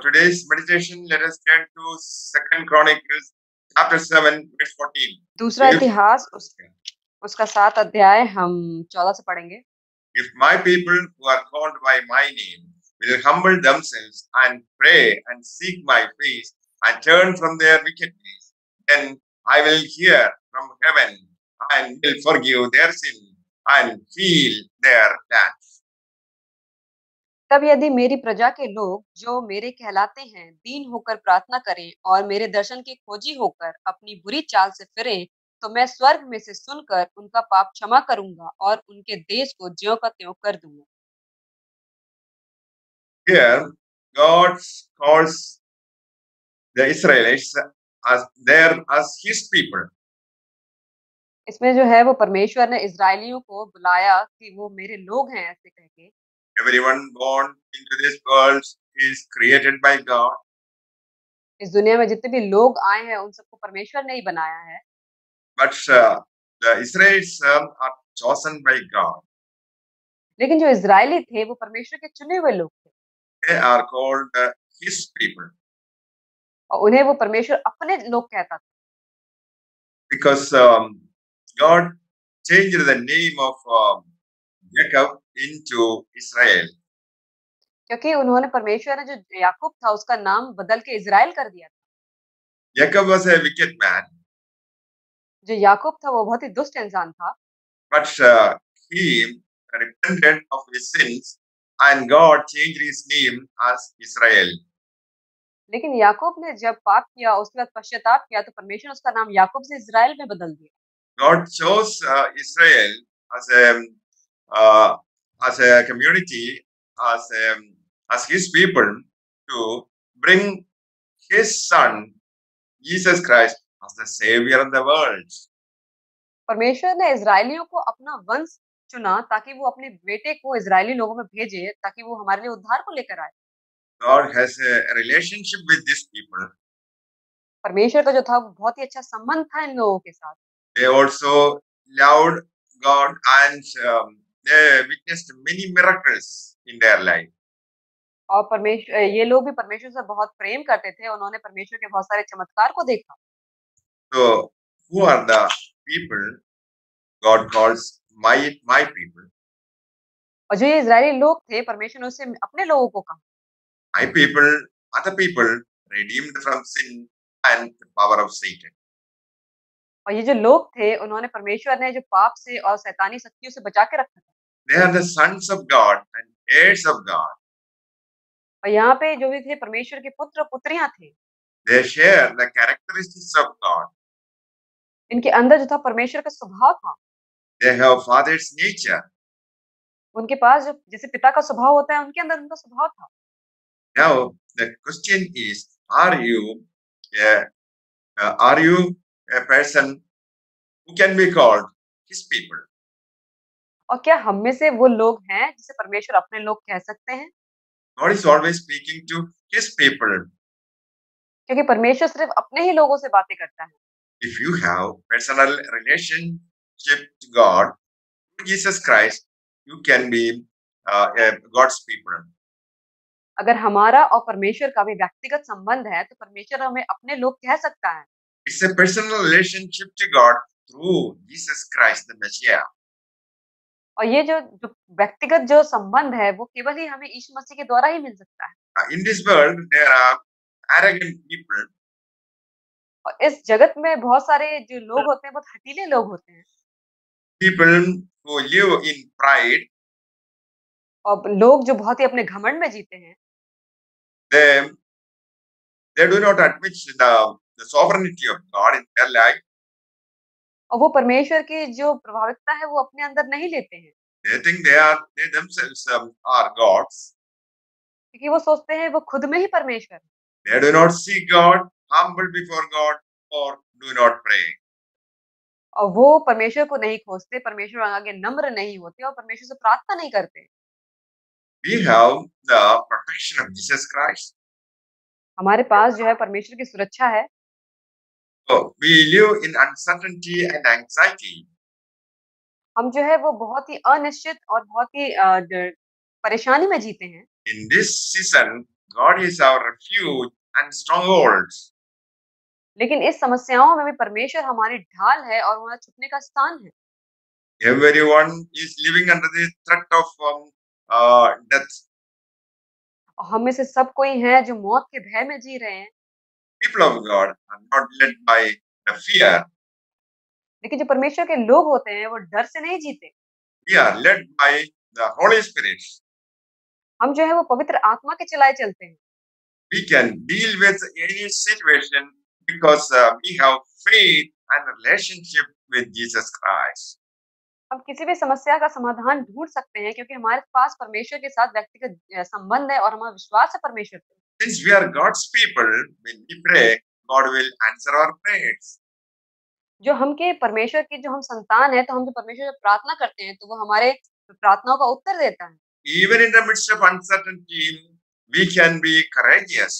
today's meditation, let us turn to Second Chronicles, chapter 7, verse 14. दूसरा If, इतिहास उसका 7 अध्याय हम 14 से पढ़ेंगे। if my people who are called by my name will humble themselves and pray and seek my face and turn from their wicked ways, then I will hear from heaven and will forgive their sin and heal their land. तब यदि मेरी प्रजा के लोग जो मेरे कहलाते हैं दीन होकर प्रार्थना करें और मेरे दर्शन के खोजी होकर अपनी बुरी चाल से फिरें, तो मैं स्वर्ग में से सुनकर उनका पाप क्षमा करूंगा और उनके देश को ज्यों का त्यों कर दूंगा। Here, God calls the Israelites as his people. इसमें जो है वो परमेश्वर ने इजरायलियों को बुलाया कि वो मेरे लोग हैं ऐसे कह के। Everyone born into this world is created by God. इस दुनिया में जितने भी लोग आए हैं उन सबको परमेश्वर ने ही बनाया है। But the Israelites are chosen by God. लेकिन जो इजरायली थे वो परमेश्वर के चुने हुए लोग थे They are called his people और उन्हें वो परमेश्वर अपने लोग कहता था, because God changed the name of Jacob into Israel. क्योंकि उन्होंने परमेश्वर ने जो याकूब था उसका नाम बदल के इज़राइल कर दिया था। Jacob was a wicked man, जो याकूब था वो बहुत ही दुष्ट इंसान था, but he repented of his sins and God changed his name as Israel. लेकिन याकूब ने जब पाप किया उसके बाद पश्चाताप किया तो परमेश्वर ने उसका नाम याकूब से इज़राइल में बदल दिया। God chose Israel uh, as a community, as his people to bring his son Jesus Christ as the savior of the world. परमेश्वर ने इज़राइलियों को अपना वंश चुना ताकि वो अपने बेटे को इज़राइली लोगों में भेजे ताकि वो हमारे लिए उद्धार को लेकर आए। God has a relationship with these people. परमेश्वर का जो था वो बहुत ही अच्छा संबंध था इन लोगों के साथ। They also loved God and they witnessed many miracles in their life. और ये लोग भी परमेश्वर से बहुत प्रेम करते थे, उन्होंने परमेश्वर के बहुत सारे चमत्कार को देखा। So, who are the people God calls my people? और जो ये इज़राइली लोग थे, परमेश्वर ने उससे अपने लोगों को कहा। My people are the people redeemed from sin and the power of Satan. और ये जो लोग थे, उन्होंने परमेश्वर ने जो पाप से और शैतानी शक्तियों से बचा के रखा था। They are the sons of God and heirs of God. और यहाँ पे जो भी थे परमेश्वर के पुत्र पुत्रियां थे। They share the characteristics of God. इनके अंदर जो था परमेश्वर का स्वभाव था। They have Father's nature. उनके पास जो जैसे पिता का स्वभाव होता है, उनके अंदर उनका स्वभाव था। Now the question is, are you a person who can be called his people? और क्या हम में से वो लोग हैं जिसे परमेश्वर अपने लोग कह सकते हैं? God is always speaking to his people. क्योंकि परमेश्वर सिर्फ अपने ही लोगों से बातें करता है। If you have personal relationship to God, Jesus Christ, you can be God's people. अगर हमारा और परमेश्वर का भी व्यक्तिगत संबंध है, तो परमेश्वर हमें अपने लोग कह सकता है। It's a personal relationship to God through Jesus Christ, the Messiah. और ये जो व्यक्तिगत जो संबंध है, वो केवल ही हमें यीशु मसीह के द्वारा ही मिल सकता है। In this world, there are arrogant people. और इस जगत में बहुत सारे जो लोग होते हैं, बहुत हठीले लोग होते हैं। People who live in pride. और लोग जो बहुत ही अपने घमंड में जीते हैं। They do not admit the sovereignty of God in their life. और वो परमेश्वर की जो प्रभाविकता है, वो अपने अंदर नहीं लेते हैं। They think they themselves are gods. क्योंकि वो सोचते हैं वो खुद में ही परमेश्वर है। They do not see God, humble before God, or do not pray. और वो परमेश्वर को नहीं खोजते, परमेश्वर आगे नम्र नहीं होते और परमेश्वर से प्रार्थना नहीं करते। We have the protection of Jesus Christ. हमारे पास जो है परमेश्वर की सुरक्षा है। So we live in uncertainty and anxiety. हम जो है वो बहुत ही अनिश्चित और बहुत ही परेशानी में जीते हैं। In this season, God is our refuge and strongholds. लेकिन इस समस्याओं में भी परमेश्वर हमारी ढाल है और हमारा छुपने का स्थान है। Everyone is living under the threat of death. और हम में से सब कोई है जो मौत के भय में जी रहे हैं। People of God are not led by the fear. लेकिन जो परमेश्वर के लोग होते हैं वो डर से नहीं जीते। We are led by the Holy Spirit. हम जो है वो पवित्र आत्मा के चलाए चलते हैं। We can deal with any situation because we have faith and relationship with Jesus Christ. हम किसी भी समस्या का समाधान ढूँढ सकते हैं क्योंकि हमारे पास परमेश्वर के साथ व्यक्तिगत संबंध है और हमारा विश्वास है परमेश्वर पे। Since we are God's people, when we pray, God will answer our prayers. जो हम के परमेश्वर की जो हम संतान हैं, तो हम जो परमेश्वर से प्रार्थना करते हैं, तो वो हमारे प्रार्थनाओं का उत्तर देता है। Even in the midst of uncertainty, we can be courageous.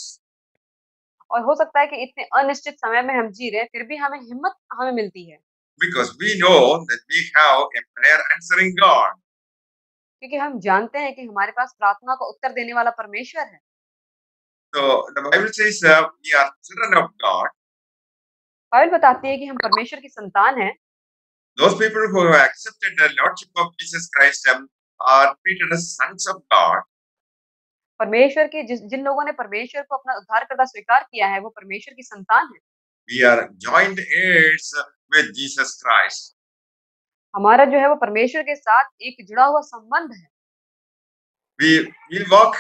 और हो सकता है कि इतने अनिश्चित समय में हम जी रहे हैं, फिर भी हमें हिम्मत हमें मिलती है। Because we know that we have a prayer answering God. क्योंकि हम जानते हैं कि हमारे पास प्रार्थना का उत्तर देने वाला परमेश्वर है। So the Bible says we are children of God. Bible बताती है कि हम परमेश्वर की संतान हैं। Those people who have accepted the Lordship of Jesus Christ are treated as sons of God. परमेश्वर के जिन लोगों ने परमेश्वर को अपना उद्धारकर्ता स्वीकार किया है, वो परमेश्वर की संतान है। We are joined heirs with Jesus Christ. हमारा जो है वो परमेश्वर के साथ एक जुड़ा हुआ संबंध है। We walk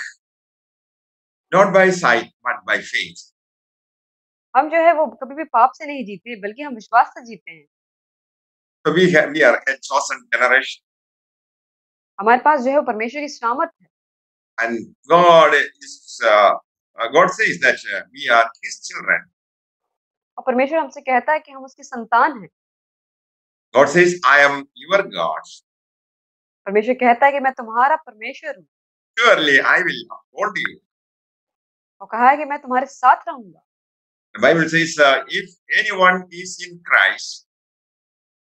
not by sight but by faith. हम जो है वो कभी भी पाप से नहीं जीते, बल्कि हम विश्वास से जीते हैं। So we are a chosen generation. हमारे पास जो है वो परमेश्वर की श्रामत है। And God says that we are His children. और परमेश्वर हमसे कहता है कि हम उसकी संतान हैं। God says, I am your God. परमेश्वर कहता है कि मैं तुम्हारा परमेश्वर हूँ। Surely I will uphold you. और कहा है कि मैं तुम्हारे साथ रहूंगा। The Bible says, if anyone is in Christ,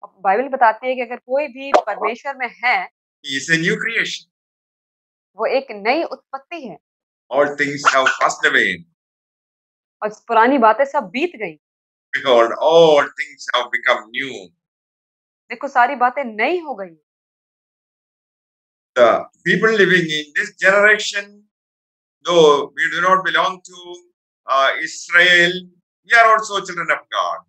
और बाइबल बताती है कि अगर कोई भी परमेश्वर में है, he is a new creation. वो एक नई उत्पत्ति है। All things have passed away. और पुरानी बातें सब बीत गई। Behold, all things have become new. देखो सारी बातें नई हो गई। The people living in this generation, though we do not belong to Israel, we are also children of God.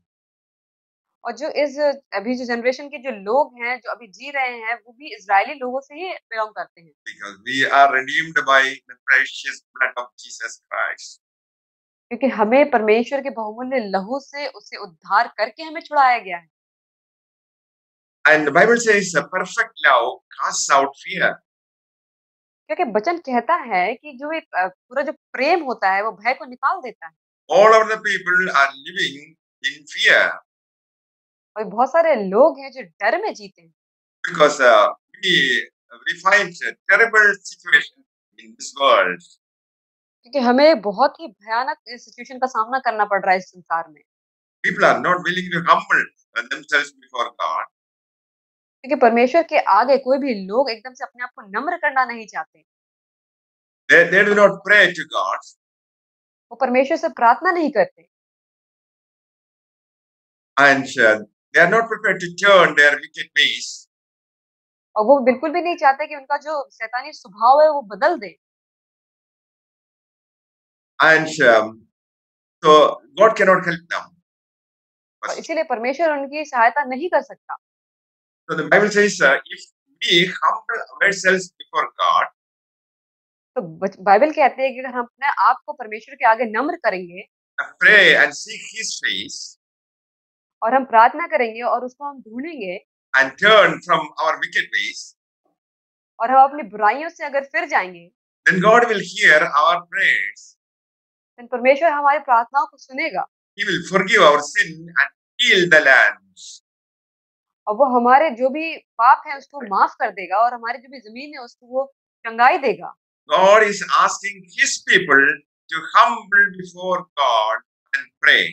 और जो इस अभी जो जनरेशन के जो लोग हैं, जो अभी जी रहे हैं, वो भी इजरायली लोगों से ही बिलोंग करते हैं। Because we are redeemed by the precious blood of Jesus Christ. क्योंकि हमें परमेश्वर के बहुमूल्य लहू से उससे उद्धार करके हमें छुड़ाया गया है। And the Bible says, a perfect love casts out fear. क्योंकि वचन कहता है कि जो एक पूरा जो प्रेम होता है, वो भय को निकाल देता है। All of the people are living in fear और बहुत सारे लोग हैं जो डर में जीते हैं। because we find a terrible situation in this world. क्योंकि हमें बहुत ही भयानक सिचुएशन का सामना करना पड़ रहा है इस संसार में। People are not willing to humble themselves before God. क्योंकि परमेश्वर के आगे कोई भी लोग एकदम से अपने आप को नम्र करना नहीं चाहते। They do not pray to God. वो परमेश्वर से प्रार्थना नहीं करते। And they are not prepared to turn their wicked ways. और वो बिल्कुल भी नहीं चाहते कि उनका जो शैतानी स्वभाव है वो बदल दे। And so God cannot help them. और इसीलिए परमेश्वर उनकी सहायता नहीं कर सकता। So the Bible says, if we humble ourselves before God, तो बाइबल कहती है कि अगर हम अपने आप को परमेश्वर के आगे नम्र करेंगे, pray and seek His face, और हम प्रार्थना करेंगे और उसको हम ढूंढेंगे, and turn from our wicked ways, और हम अपनी बुराइयों से अगर फिर जाएंगे, then God will hear our prayers. तो परमेश्वर हमारी प्रार्थनाओं को सुनेगा। He will forgive our sin and heal the land. और वो हमारे जो भी पाप है उसको माफ कर देगा और हमारी जो भी जमीन है उसको वो चंगाई देगा। God is asking His people to humble before God and pray.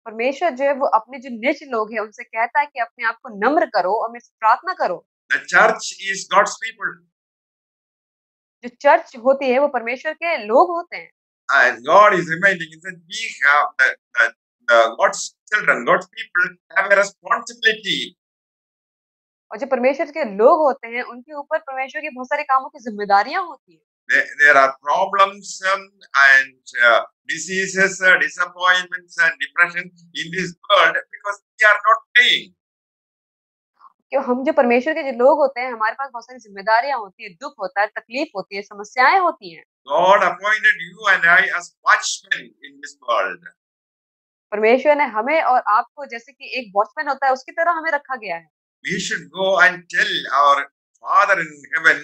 परमेश्वर जो है वो अपने जो निज लोग हैं उनसे कहता है कि अपने आप को नम्र करो और मेरे से प्रार्थना करो। The church is God's people. जो चर्च होती है वो परमेश्वर के लोग होते हैं। And God is reminding us that we have God's children, God's people have a responsibility. और जो परमेश्वर के लोग होते हैं, उनके ऊपर परमेश्वर के बहुत सारे कामों की ज़िम्मेदारियाँ होती हैं। There are problems and diseases, disappointments and depression in this world because we are not praying. कि हम जो परमेश्वर के जो लोग होते हैं, हमारे पास बहुत सारी ज़िम्मेदारियाँ होती हैं, दुःख होता है, तकलीफ होती है, समस्याएँ होती हैं। God appointed you and I as watchmen in this world. परमेश्वर ने हमें और आपको जैसे कि एक वॉचमैन होता है, उसकी तरह हमें रखा गया है। We should go and tell our Father in heaven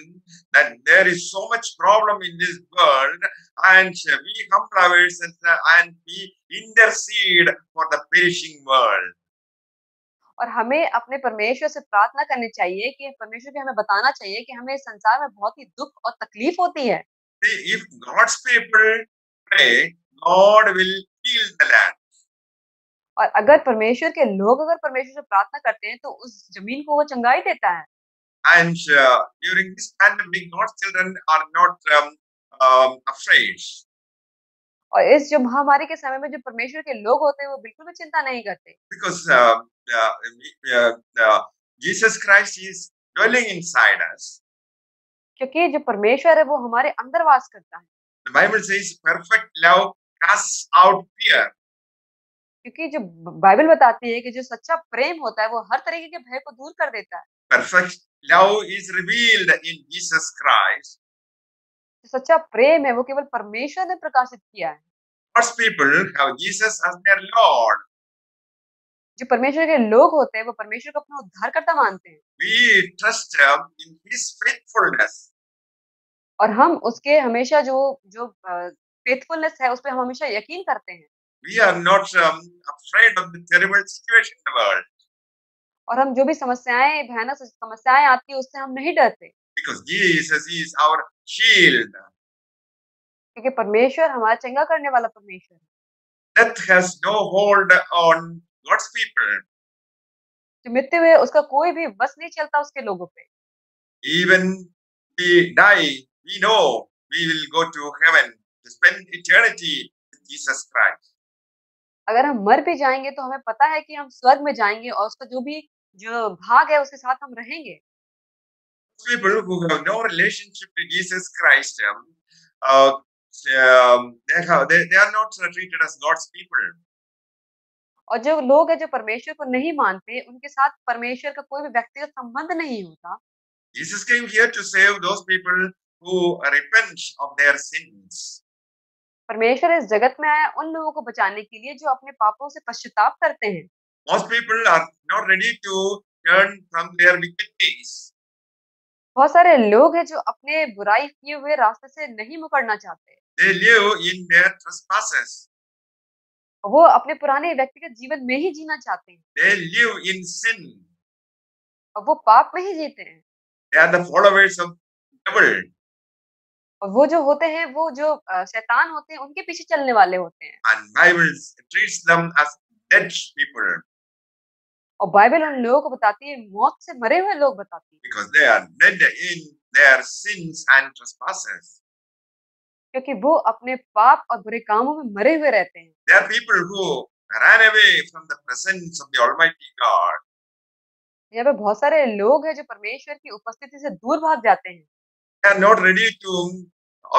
that there is so much problem in this world, and we humble ourselves and we intercede for the perishing world. और हमें अपने परमेश्वर से प्रार्थना करनी चाहिए कि परमेश्वर को हमें बताना चाहिए कि हमें इस संसार में बहुत ही दुःख और तकलीफ होती है। See, if God's people pray, God will heal the land. और अगर परमेश्वर के लोग अगर परमेश्वर से प्रार्थना करते हैं, तो उस ज़मीन को वो चंगाई देता है। And during this pandemic, God's children are not afraid और इस जो महामारी के समय में जो परमेश्वर के लोग होते हैं, वो बिल्कुल भी चिंता नहीं करते। because Jesus Christ is dwelling inside us. क्योंकि जो परमेश्वर है, वो हमारे अंदर वास करता है। The Bible says perfect love casts out fear. क्योंकि जो बाइबल बताती है कि जो सच्चा प्रेम होता है, वो हर तरीके के भय को दूर कर देता है। Perfect love is revealed in Jesus Christ. जो सच्चा प्रेम है, वो केवल परमेश्वर ने प्रकाशित किया है। God's people have Jesus as their Lord. जो परमेश्वर के लोग होते हैं, वो परमेश्वर को अपना उद्धारकर्ता मानते हैं। We trust in His faithfulness. और हम उसके हमेशा जो जो फेथफुलनेस है, उस पे हम हमेशा यकीन करते हैं। We are not afraid of the terrible situation in the world और हम जो भी समस्याएँ भयानक समस्याएँ आती हैं, उससे हम नहीं डरते। because Jesus is our shield. क्योंकि परमेश्वर हमारा चंगा करने वाला परमेश्वर है। Death has no hold on God's people. जो मृत्यु है, उसका कोई भी बस नहीं चलता उसके लोगों पे। Even we die, we know we will go to heaven to spend eternity with Jesus Christ. अगर हम मर भी जाएँगे, तो हमें पता है कि हम स्वर्ग में जाएँगे और उसका जो भाग है, उसके साथ हम रहेंगे। People who have no relationship to Jesus Christ, they are not treated as God's people. और जो लोग हैं, जो परमेश्वर को नहीं मानते, उनके साथ परमेश्वर का कोई भी व्यक्तिगत संबंध नहीं होता। Jesus came here to save those people who repent of their sins. परमेश्वर इस जगत में आया उन लोगों को बचाने के लिए, जो अपने पापों से पश्चाताप करते हैं। Most people are not ready to turn from their wicked ways. बहुत सारे लोग हैं, जो अपने बुराई किए हुए रास्ते से नहीं मुकरना चाहते। They live in their trespasses. वो अपने पुराने व्यक्तिगत जीवन में ही जीना चाहते हैं। They live in sin. और वो पाप में ही जीते हैं। They are the followers of devil. और वो जो होते हैं, वो जो शैतान होते हैं, उनके पीछे चलने वाले होते हैं। And Bible treats them as dead people और बाइबल उन लोगों को बताती है, मौत से मरे हुए लोग बताती है। because they are dead in their sins and trespasses. क्योंकि वो अपने पाप और बुरे कामों में मरे हुए रहते हैं। They are people who ran away from the presence of the Almighty God. यहाँ पे बहुत सारे लोग हैं, जो परमेश्वर की उपस्थिति से दूर भाग जाते हैं। They are not ready to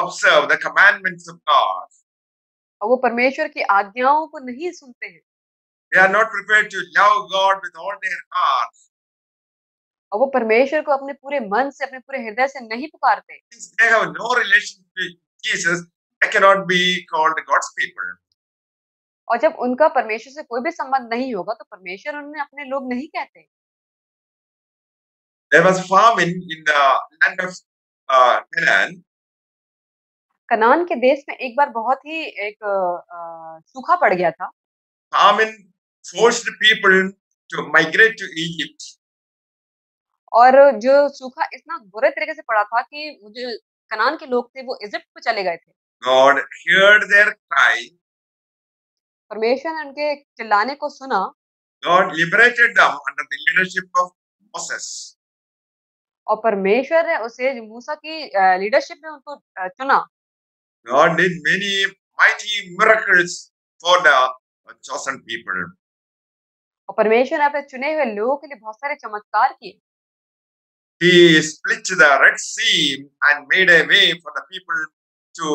observe the commandments of God. और वो परमेश्वर की आज्ञाओं को नहीं सुनते हैं। They are not prepared to love God with all their heart. और वो परमेश्वर को अपने पूरे मन से, अपने पूरे हृदय से नहीं पुकारते। Since they have no relation to Jesus, they cannot be called God's people. और जब उनका परमेश्वर से कोई भी संबंध नहीं होगा, तो परमेश्वर उन्हें अपने लोग नहीं कहते। There was famine in the land of Canaan. Kanan के देश में एक बार बहुत ही एक सूखा पड़ गया था। Famine forced people to migrate to Egypt. और जो सूखा इतना बुरे तरीके से पड़ा था कि वो जो कनान के लोग थे, वो इजिप्ट को चले गए थे। God heard their cry. परमेश्वर ने उनके चिल्लाने को सुना। God liberated them under the leadership of Moses. और परमेश्वर ने उसे मूसा की लीडरशिप में उनको चुना। God did many mighty miracles for the chosen people. और परमेश्वर ने अपने चुने हुए लोगों के लिए बहुत सारे चमत्कार किए। He split the Red Sea and made a way for the people to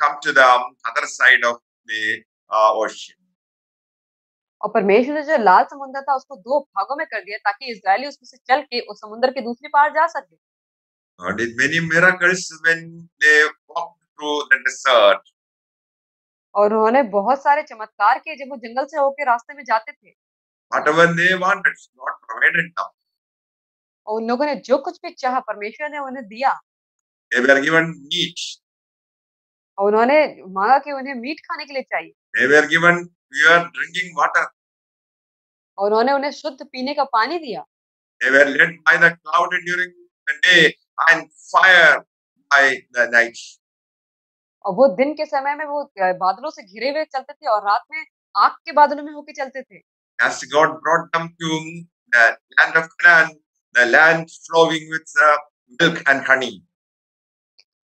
come to the other side of the ocean. और परमेश्वर ने जो लाल समुद्र था उसको 2 भागों में कर दिया ताकि इस्राएली उसमें से चल के उस समुद्र के दूसरी पार जा सके। God did many miracles when they walked through the desert. और उन्होंने बहुत सारे चमत्कार किए जब वो जंगल से होके रास्ते में जाते थे। Whatever they wanted, God provided them. और उन लोगों ने जो कुछ भी चाहा परमेश्वर ने उन्हें दिया। They were given meat. और उन्होंने माँगा कि उन्हें मीट खाने के लिए चाहिए। They were given pure drinking water. और उन्होंने उन्हें शुद्ध पीने का पानी दिया। They were led by the cloud during the day and fire by the night. और वो दिन के समय में वो बादलों से घिरे हुए चलते थे और रात में आग के बादलों में होके चलते थे। As God brought them to the land of Canaan, the land flowing with milk and honey.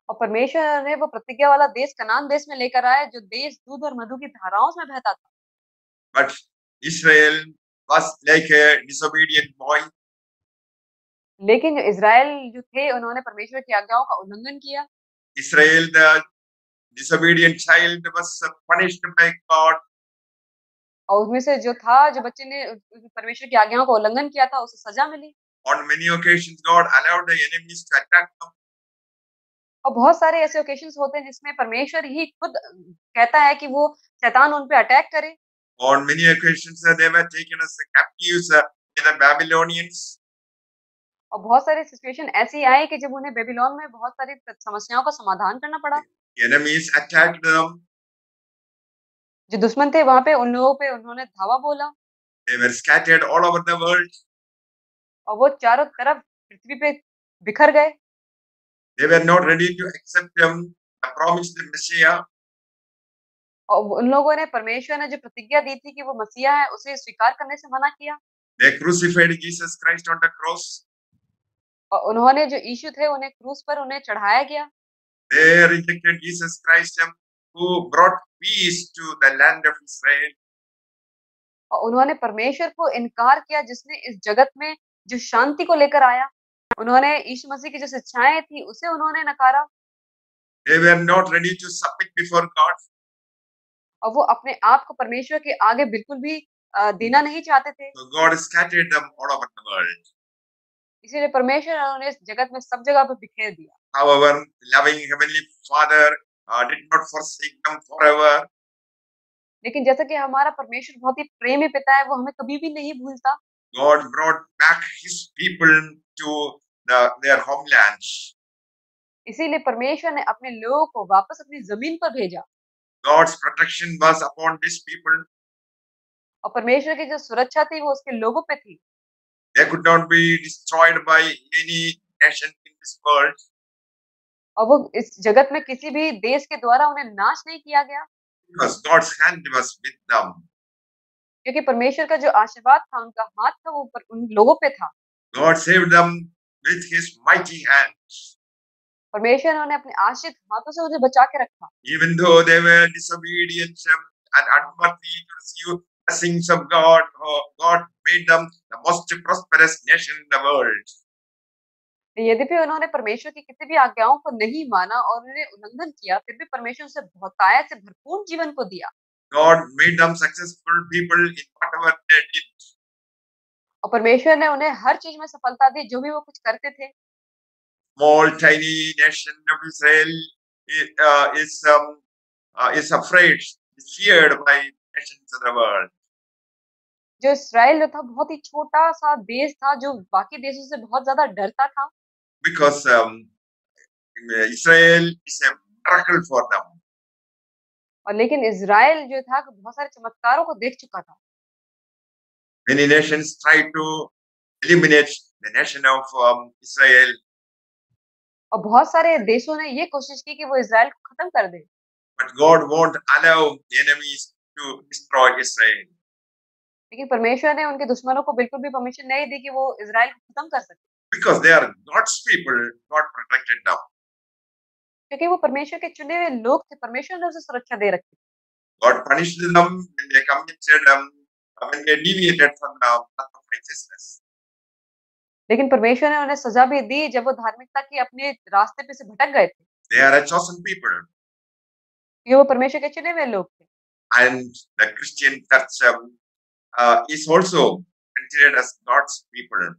और परमेश्वर ने वो प्रतिज्ञा वाला देश कनान देश में लेकर आया जो देश दूध और मधु की धाराओं में बहता था। But Israel was like a disobedient boy. लेकिन जो इज़राइल जो थे उन्होंने परमेश्वर की आज्ञाओं का उल्लंघन किया। Israel, the disobedient child, was punished by God. और उसमें से जो था जो बच्चे ने परमेश्वर की आज्ञाओं का उल्लंघन किया था उसे सजा मिली। On many occasions, God allowed the enemies to attack them. और बहुत सारे ऐसे ओकेशंस होते हैं जिसमें परमेश्वर ही खुद कहता है कि वो शैतान उन पे अटैक करे। On many occasions, they were taken as captives by the Babylonians. और बहुत सारी सिचुएशन ऐसी आई कि जब उन्हें बेबीलोन में बहुत सारी समस्याओं का समाधान करना पड़ा। The enemies attacked them. जो दुश्मन थे वहाँ पे उन लोगों पे उन्होंने धावा बोला They were scattered all over the world. और वो चारों तरफ पृथ्वी पे बिखर गए। They were not ready to accept the promised Messiah. और उन लोगों ने परमेश्वर ने जो प्रतिज्ञा दी थी कि वो मसीहा है उसे स्वीकार करने से मना किया। They crucified Jesus Christ on the cross. और उन्होंने जो यीशु थे उन्हें क्रूस पर उन्हें चढ़ाया गया। They rejected Jesus Christ, who brought peace to the land of Israel. और उन्होंने परमेश्वर को इनकार किया जिसने इस जगत में जो शांति को लेकर आया। उन्होंने यीशु मसीह की जो शिक्षाएं थी उसे उन्होंने नकारा। They were not ready to submit before God. और वो अपने आप को परमेश्वर के आगे बिल्कुल भी देना नहीं चाहते थे। So God scattered them all over the world. इसीलिए परमेश्वर ने उन्हें इस जगत में सब जगह पे बिखेर दिया। However, loving Heavenly Father did not forsake them forever. लेकिन जैसा कि हमारा परमेश्वर बहुत ही प्रेमी पिता है वो हमें कभी भी नहीं भूलता। God brought back His people to their homelands. इसीलिए परमेश्वर ने अपने लोगों को वापस अपनी जमीन पर भेजा। God's protection was upon these people. और परमेश्वर की जो सुरक्षा थी वो उसके लोगों पे थी। They could not be destroyed by any nation in this world. और वो इस जगत में किसी भी देश के द्वारा उन्हें नाश नहीं किया गया। Because God's hand was with them. क्योंकि परमेश्वर का जो आशीर्वाद था उनका हाथ था वो उन लोगों पे था। God saved them with His mighty hands. परमेश्वर ने उन्हें अपने आशीष हाथों से उन्हें बचा के रखा। Even though they were disobedient and unworthy to receive blessings of God, God made them the most prosperous nation in the world. यद्यपि उन्होंने परमेश्वर की किसी भी आज्ञाओं को नहीं माना और उन्हें उल्लंघन किया फिर भी परमेश्वर उसे बहुतायत से भरपूर जीवन को दिया। God made them successful people in whatever they did. और परमेश्वर ने उन्हें हर चीज में सफलता दी जो भी वो कुछ करते थे। Small tiny nation of Israel is afraid, is feared by nations of the world. जो इस्राएल जो था बहुत ही छोटा सा देश था जो बाकी देशों से बहुत ज्यादा डरता था। Because Israel is a miracle for them. और लेकिन इज़राइल जो था बहुत सारे चमत्कारों को देख चुका था। Many nations tried to eliminate the nation of Israel. और बहुत सारे देशों ने ये कोशिश की कि वो इज़राइल को खत्म कर दे। But God won't allow the enemies to destroy Israel. लेकिन परमेश्वर ने उनके दुश्मनों को बिल्कुल भी परमिशन नहीं दी कि वो इज़राइल को खत्म कर सके। because they are God's people. God protected them. क्योंकि वो परमेश्वर के चुने हुए लोग थे, परमेश्वर ने उसे सुरक्षा दे रखी। God punished them when they committed when they deviated from the path of righteousness. लेकिन परमेश्वर ने उन्हें सजा भी दी जब वो धार्मिकता के अपने रास्ते पे से भटक गए थे। They are a chosen people, ये वो परमेश्वर के चुने हुए लोग थे। and the Christian church is also considered as God's people.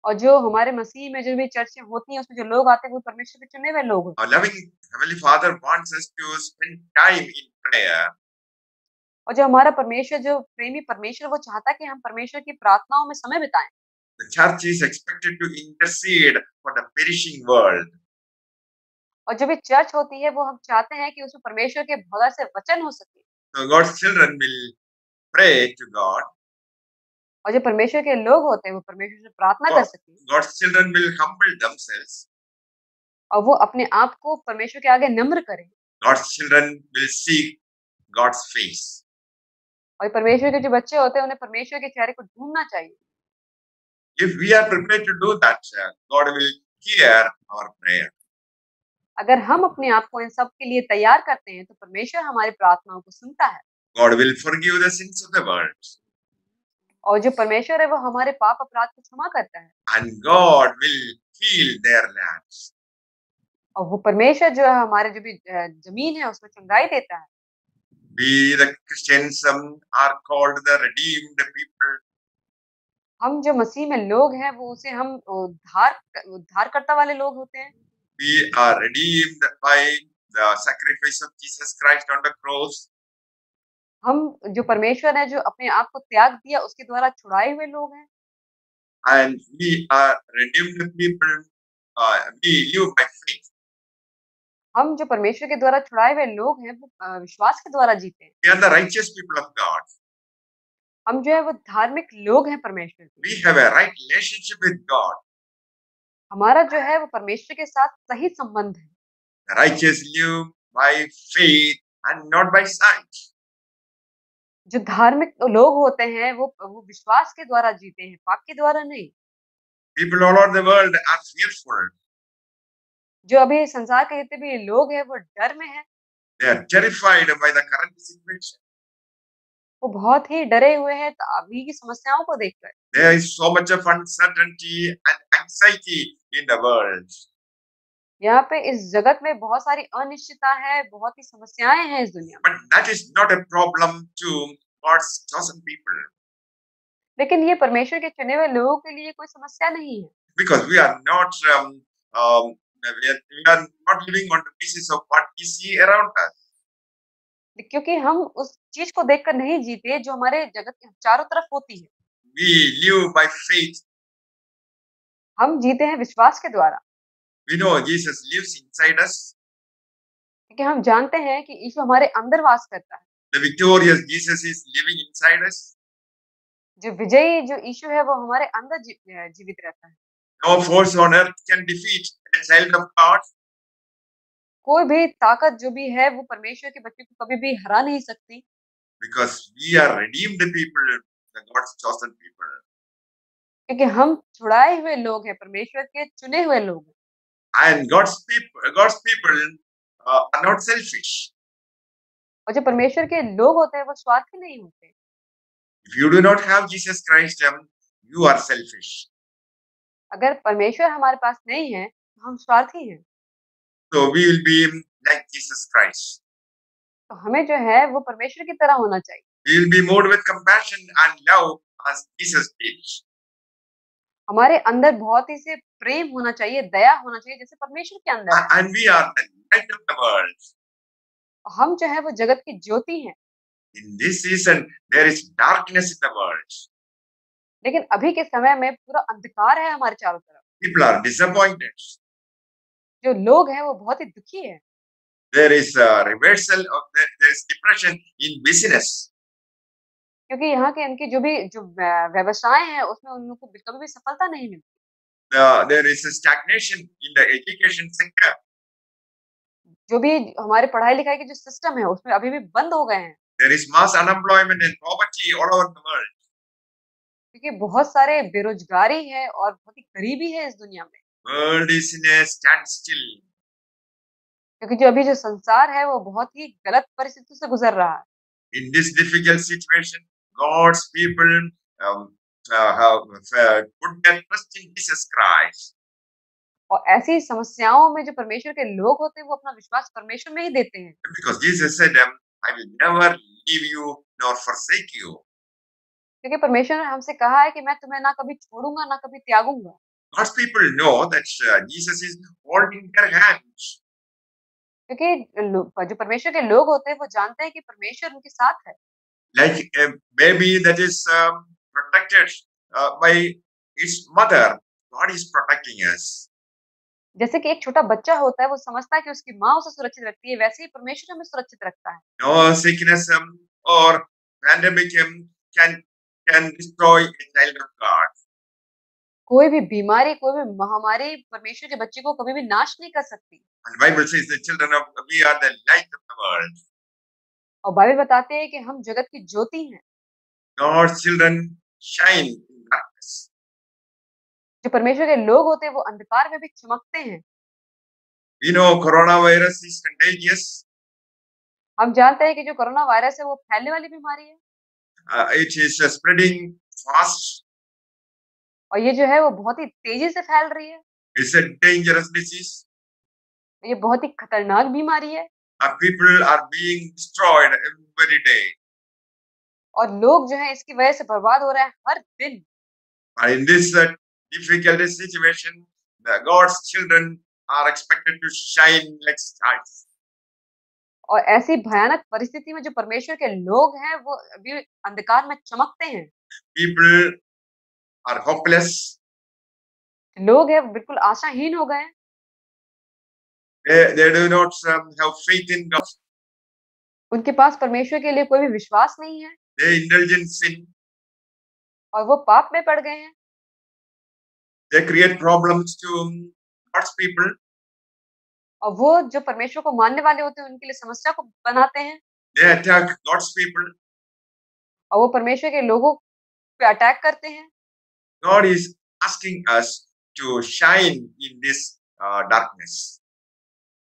और जो हमारे मसीह में जो भी चर्चें होती हैं, उसमें जो लोग आते हैं, वो परमेश्वर के चुने हुए लोग होते हैं। Our loving Heavenly Father wants us to spend time in prayer. और जो हमारा परमेश्वर, जो प्रेमी परमेश्वर, वो चाहता है कि हम परमेश्वर की प्रार्थनाओं में समय बिताएं। The church is expected to intercede for the perishing world. और जो भी चर्च होती है, वो हम चाहते हैं कि उसमें परमेश्वर के बहुत से वचन हो सके। So God's children will pray to God. और जो परमेश्वर के लोग होते हैं, वो परमेश्वर से प्रार्थना कर सके। God's children will humble themselves. और वो अपने आप को परमेश्वर के आगे नम्र करें। God's children will seek God's face. और परमेश्वर के जो बच्चे होते हैं, उन्हें परमेश्वर के चेहरे को ढूंढना चाहिए। If we are prepared to do that, God will hear our prayer. अगर हम अपने आप को इन सब के लिए तैयार करते हैं, तो परमेश्वर हमारी प्रार्थनाओं को सुनता है। God will forgive the sins of the world. और जो परमेश्वर है, वो हमारे पाप अपराध को क्षमा करता है। And God will heal their lands. और वो परमेश्वर जो है, हमारे जो भी जमीन है, उसमें चंगाई देता है। We the Christians are called the redeemed people. हम जो मसीह में लोग हैं, वो उसे हम उद्धारकर्ता वाले लोग होते हैं। We are redeemed by the sacrifice of Jesus Christ on the cross. हम जो परमेश्वर है, जो अपने आप को त्याग दिया, उसके द्वारा छुड़ाए हुए लोग हैं। And we are redeemed people. We live by faith. हम जो परमेश्वर के द्वारा छुड़ाए हुए लोग हैं, वो विश्वास के द्वारा जीते हैं। We are the righteous people of God. हम जो है, वो धार्मिक लोग हैं परमेश्वर के। We have a right relationship with God. हमारा जो है, वो परमेश्वर के साथ सही संबंध है। The righteous live by faith and not by sight. जो धार्मिक लोग होते हैं, वो विश्वास के द्वारा जीते हैं, पाप के द्वारा नहीं। People all over the world are fearful. जो अभी संसार के जितने भी लोग हैं, वो डर में हैं। They are terrified by the current situation. वो बहुत ही डरे हुए हैं अभी की समस्याओं को देखकर। There is so much of uncertainty and anxiety in the world. यहाँ पे इस जगत में बहुत सारी अनिश्चितता है, बहुत ही समस्याएं हैं इस दुनिया में। But that is not a problem to God's chosen people. लेकिन ये परमेश्वर के चुने हुए लोगों के लिए कोई समस्या नहीं है। Because we are not living on the basis of what we see around us. क्योंकि हम उस चीज को देखकर नहीं जीते जो हमारे जगत के चारों तरफ होती है। We live by faith. हम जीते हैं विश्वास के द्वारा। We know Jesus lives inside us. क्योंकि हम जानते हैं कि यीशु हमारे अंदर वास करता है। The victorious Jesus is living inside us. जो विजयी जो यीशु है, वो हमारे अंदर जीवित रहता है। No force on earth can defeat a child of God. कोई भी ताकत जो भी है, वो परमेश्वर के बच्चे को कभी भी हरा नहीं सकती। Because we are redeemed people, the God's chosen people. क्योंकि हम छुड़ाए हुए लोग हैं, परमेश्वर के चुने हुए लोग हैं। And God's people are not selfish. और जो परमेश्वर के लोग होते हैं, वो स्वार्थी नहीं होते। If you do not have Jesus Christ, you are selfish. अगर परमेश्वर हमारे पास नहीं है, तो हम स्वार्थी हैं। So we will be like Jesus Christ. तो हमें जो है, वो परमेश्वर की तरह होना चाहिए। We will be moved with compassion and love as Jesus did. हमारे अंदर बहुत ही से प्रेम होना चाहिए, दया होना चाहिए, जैसे परमेश्वर के अंदर है। And we are the light of the world. हम जो है, वो जगत की ज्योति हैं। In this season, there is darkness in the world. लेकिन अभी के समय में पूरा अंधकार है हमारे चारों तरफ। People are disappointed. जो लोग हैं, वो बहुत ही दुखी हैं। There is a reversal of there is depression in business. क्योंकि यहाँ के इनके जो व्यवसाय हैं, उसमें उन लोगों को कभी भी सफलता नहीं मिलती। There is a stagnation in the education sector. जो भी हमारे पढ़ाई लिखाई के जो सिस्टम है, उसमें अभी भी बंद हो गए हैं। There is mass unemployment and poverty all over the world. क्योंकि बहुत सारे बेरोजगारी है और बहुत ही गरीबी है इस दुनिया में। World is in a standstill. क्योंकि जो अभी जो संसार है वो बहुत ही गलत परिस्थितियों से गुजर रहा है। In this difficult situation, God's people um, have put their trust in Jesus Christ. और ऐसी समस्याओं में जो परमेश्वर के लोग होते हैं वो अपना विश्वास परमेश्वर में ही देते हैं। Because Jesus said, I will never leave you nor forsake you. क्योंकि परमेश्वर ने हमसे कहा है कि मैं तुम्हें ना कभी छोड़ूंगा ना कभी त्यागूंगा। God's people know that Jesus is holding their hands. क्योंकि जो परमेश्वर के लोग होते हैं वो जानते हैं कि परमेश्वर उनके साथ है। Like a baby that is protected by its mother, God is protecting us. जैसे कि एक छोटा बच्चा होता है वो समझता है कि उसकी माँ उसे सुरक्षित रखती है, वैसे ही परमेश्वर हमें सुरक्षित रखता है। No sickness or pandemic can destroy a child of God. कोई भी बीमारी, कोई भी महामारी परमेश्वर के बच्चे को कभी भी नाश नहीं कर सकती। And the Bible says the children of we are the light of the world. और बाइबल बताते हैं कि हम जगत की ज्योति हैं। God's children shine in darkness. जो परमेश्वर के लोग होते हैं वो अंधकार में भी चमकते हैं। We know coronavirus is contagious. हम जानते हैं कि जो कोरोना वायरस है वो फैलने वाली बीमारी है It is spreading fast. और ये जो है वो बहुत ही तेजी से फैल रही है। It's a dangerous disease. ये बहुत ही खतरनाक बीमारी है People are being destroyed every day. और लोग जो है इसकी वजह से बर्बाद हो रहे हैं हर दिन। In this difficult situation, God's children are expected to shine like stars. और ऐसी भयानक परिस्थिति में जो परमेश्वर के लोग हैं वो अभी अंधकार में चमकते हैं। People are hopeless. लोग हैं वो बिल्कुल आशाहीन हो गए हैं। They do not have faith in God. उनके पास परमेश्वर के लिए कोई भी विश्वास नहीं है They indulge in sin. और वो पाप में पड़ गए हैं। They create problems to God's people. और वो जो परमेश्वर को मानने वाले होते हैं उनके लिए समस्या को बनाते हैं They attack God's people. और वो परमेश्वर के लोगों पे अटैक करते हैं। God is asking us to shine in this darkness.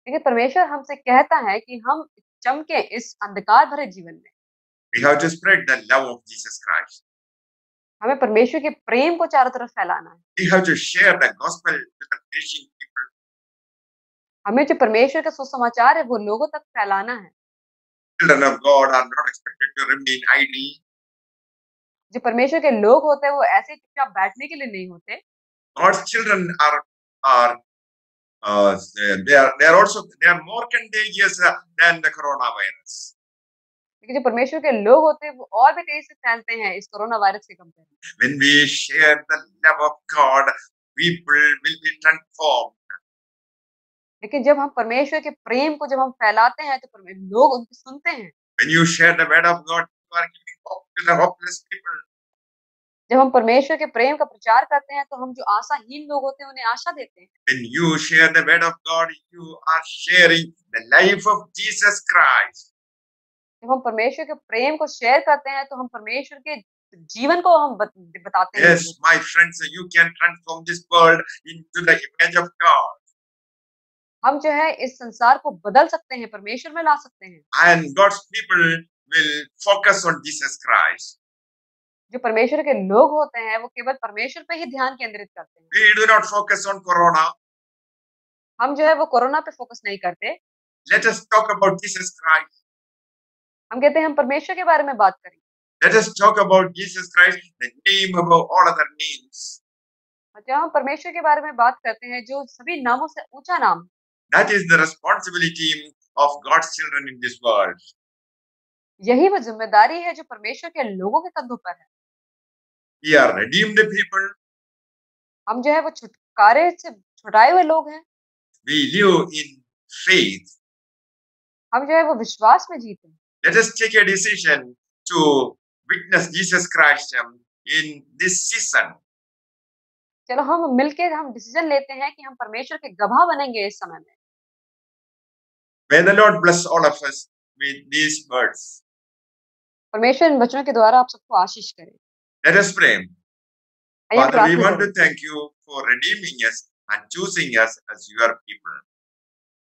लेकिन परमेश्वर हमसे कहता है कि हम चमके इस अंधकार भरे जीवन में। We have to spread the love of Jesus Christ. हमें परमेश्वर के प्रेम को चारों तरफ फैलाना है। We have to share the gospel to the perishing people. हमें जो परमेश्वर का सुसमाचार है वो लोगों तक फैलाना है। Children of God are not expected to remain idle. जो परमेश्वर के लोग होते हैं वो ऐसे चुपचाप बैठने के लिए नहीं होते। God's children are they are more contagious than the coronavirus. लेकिन जो परमेश्वर के लोग होते हैं वो और भी तेजी से फैलते हैं इस कोरोना वायरस के कंपेयर में। When we share the love of God, people will be transformed. लेकिन जब हम परमेश्वर के प्रेम को जब हम फैलाते हैं तो लोग उनकी सुनते हैं। When you share the word of God, you are giving hope to the hopeless people. जब हम परमेश्वर के प्रेम का प्रचार करते हैं तो हम जो आशाहीन लोग होते हैं उन्हें आशा देते हैं। When you share the word of God, you are sharing the life of Jesus Christ. जब हम परमेश्वर के प्रेम को शेयर करते हैं तो हम परमेश्वर के जीवन को हम बताते हैं। Yes, my friends, you can transform this world into the image of God. हम जो है इस संसार को बदल सकते हैं, परमेश्वर में ला सकते हैं। And God's people will focus on Jesus Christ. जो परमेश्वर के लोग होते हैं वो केवल परमेश्वर पे ही ध्यान केंद्रित करते हैं। We do not focus on corona. हम जो है वो कोरोना पे फोकस नहीं करते। Let us talk about Jesus Christ. हम कहते हैं हम परमेश्वर के बारे में बात करें। Let us talk about Jesus Christ, the name above all other names. जब हम परमेश्वर के बारे में बात करते हैं जो सभी नामों से ऊंचा नाम, That is the responsibility of God's children in this world. यही वो जिम्मेदारी है जो परमेश्वर के लोगों के कंधों पर है। We are redeemed people. हम जो है वो छुटकारे से छुटाए हुए लोग हैं। We live in faith. हम जो है वो विश्वास में जीते हैं। Let us take a decision to witness Jesus Christ in this season. चलो हम मिलकर हम डिसीजन लेते हैं कि हम परमेश्वर के गवाह बनेंगे इस समय में। May the Lord bless all of us with these words. परमेश्वर इन वचनों के द्वारा आप सबको आशीष करे। Let us pray. आइए हम Father, we प्रार्थना want करें। to thank you for redeeming us and choosing us as your people.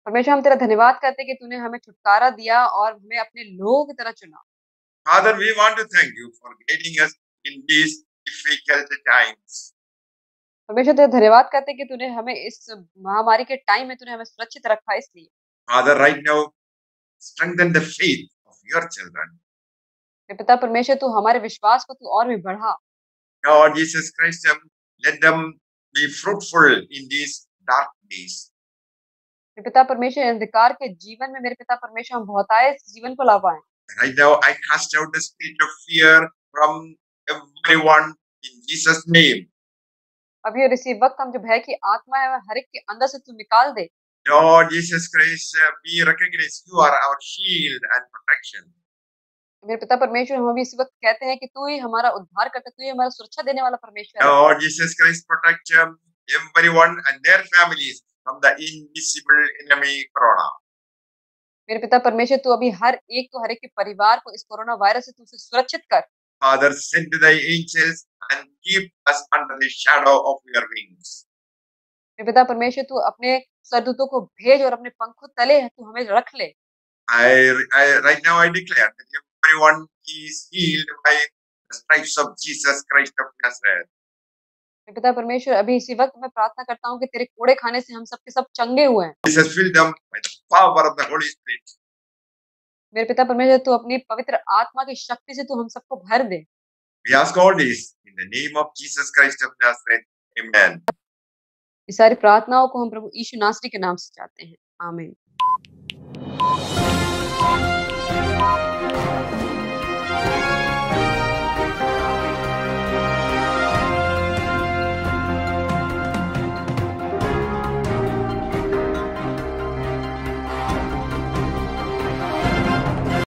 परमेश्वर हम तेरा धन्यवाद करते हैं कि तूने हमें छुटकारा दिया और हमें अपने लोगों की तरह चुना। Father, we want to thank you for guiding us in these difficult times. परमेश्वर तेरा धन्यवाद करते हैं कि तूने हमें इस महामारी के टाइम में तूने हमें सुरक्षित रखा इसलिए। Father, right now, strengthen the faith of your children. हे पिता परमेश्वर तू हमारे विश्वास को तू और भी बढ़ा। Lord Jesus Christ, let them be fruitful in these dark days. हे पिता परमेश्वर अंधकार के जीवन में मेरे पिता परमेश्वर हम बहुतायत जीवन को ला पाएँ। Right now, I cast out the spirit of fear from everyone in Jesus' name. अभी और इसी वक्त हम जो भय की आत्मा है वह हर एक के अंदर से तू निकाल दे। Lord Jesus Christ, we recognize you are our shield and protection. मेरे पिता परमेश्वर हम अभी इसी वक्त कहते हैं कि तू ही हमारा उद्धार करता, तू ही हमारा सुरक्षा देने वाला परमेश्वर है। Lord Jesus Christ, protect everyone and their families from the invisible enemy corona. मेरे पिता परमेश्वर तू अभी हर एक के परिवार को इस कोरोना वायरस से तू उसे सुरक्षित कर। Father, send thy angels and keep us under the shadow of your wings. मेरे पिता परमेश्वर तू अपने सरदूतों को भेज और अपने पंखों तले तू हमें रख ले। Right now I declare that everyone is healed by the stripes of Jesus Christ of Nazareth. मेरे पिता परमेश्वर अभी इसी वक्त मैं प्रार्थना करता हूँ कि तेरे कोड़े खाने से हम सब के सब चंगे हुए हैं। Jesus, fill them by the power of the Holy Spirit. मेरे पिता परमेश्वर तू अपनी पवित्र आत्मा की शक्ति से तू हम सबको भर दे। We ask all this in the name of Jesus Christ of Nazareth. Amen. इस सारी प्रार्थनाओं को हम प्रभु यीशु नासरी के नाम से चाहते हैं। आमीन।